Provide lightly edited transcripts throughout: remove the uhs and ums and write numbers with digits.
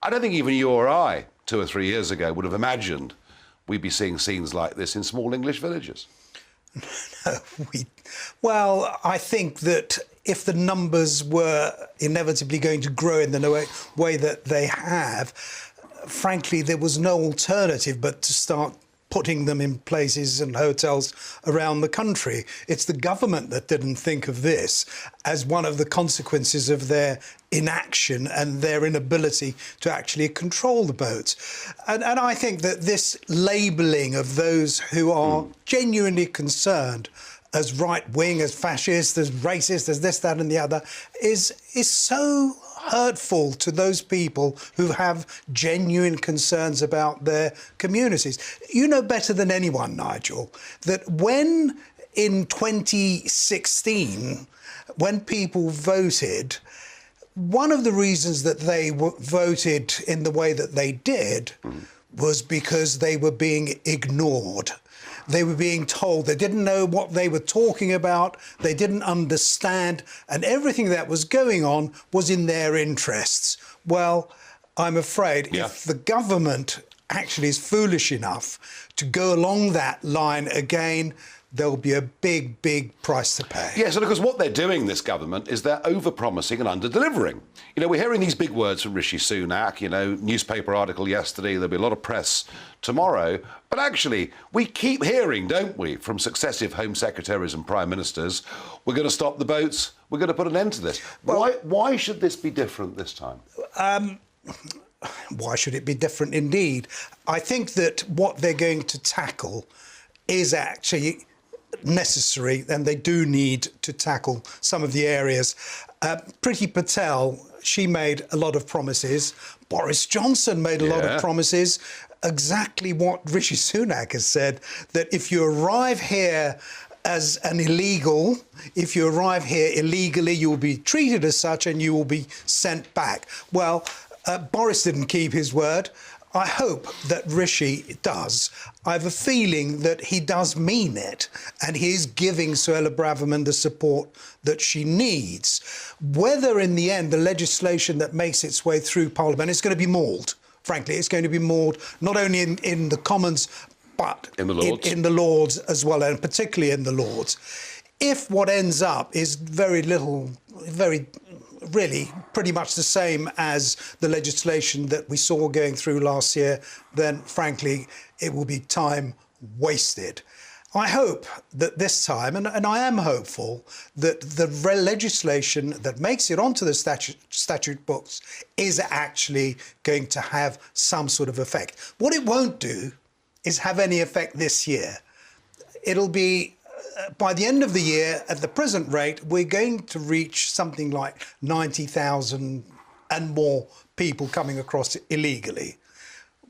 I don't think even you or I, 2 or 3 years ago, would have imagined we'd be seeing scenes like this in small English villages. No, well, I think that if the numbers were inevitably going to grow in the way that they have, frankly, there was no alternative but to start putting them in places and hotels around the country. It's the government that didn't think of this as one of the consequences of their inaction and their inability to actually control the boats. And I think that this labelling of those who are genuinely concerned as right-wing, as fascist, as racist, as this, that and the other, is so hurtful to those people who have genuine concerns about their communities. You know better than anyone, Nigel, that when in 2016, when people voted, one of the reasons that they voted in the way that they did was because they were being ignored. They were being told they didn't know what they were talking about, they didn't understand, and everything that was going on was in their interests. Well, I'm afraid if the government actually is foolish enough to go along that line again, there'll be a big, big price to pay. Yes, and of course what they're doing, this government, is they're over-promising and under-delivering. You know, we're hearing these big words from Rishi Sunak, you know, newspaper article yesterday, there'll be a lot of press tomorrow, but actually we keep hearing, don't we, from successive Home Secretaries and Prime Ministers, we're going to stop the boats, we're going to put an end to this. Well, why should this be different this time? Why should it be different indeed? I think that what they're going to tackle is actually necessary, and they do need to tackle some of the areas. Priti Patel, she made a lot of promises. Boris Johnson made a lot of promises. Exactly what Rishi Sunak has said, that if you arrive here as an illegal, if you arrive here illegally, you will be treated as such and you will be sent back. Well, Boris didn't keep his word. I hope that Rishi does. I have a feeling that he does mean it, and he is giving Suella Braverman the support that she needs. Whether in the end the legislation that makes its way through Parliament is going to be mauled, frankly, it's going to be mauled not only in the Commons, but in the Lords as well, and particularly in the Lords. If what ends up is really pretty much the same as the legislation that we saw going through last year, then frankly it will be time wasted. I hope that this time, and I am hopeful, that the legislation that makes it onto the statute books is actually going to have some sort of effect. What it won't do is have any effect this year. It'll be by the end of the year, at the present rate, we're going to reach something like 90,000 and more people coming across illegally.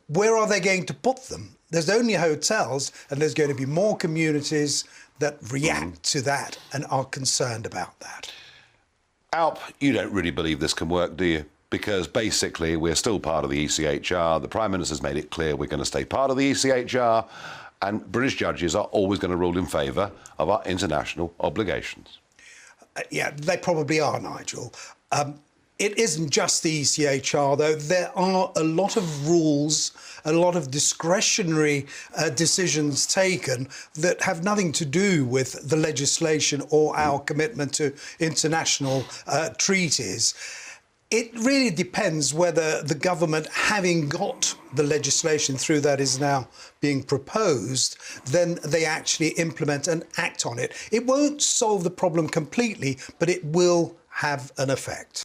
Where are they going to put them? There's only hotels, and there's going to be more communities that react to that and are concerned about that. Alp, you don't really believe this can work, do you? Because basically we're still part of the ECHR. The Prime Minister's made it clear we're going to stay part of the ECHR. And British judges are always going to rule in favour of our international obligations. Yeah, they probably are, Nigel. It isn't just the ECHR, though. There are a lot of rules, a lot of discretionary decisions taken that have nothing to do with the legislation or our commitment to international treaties. It really depends whether the government, having got the legislation through that is now being proposed, then they actually implement and act on it. It won't solve the problem completely, but it will have an effect.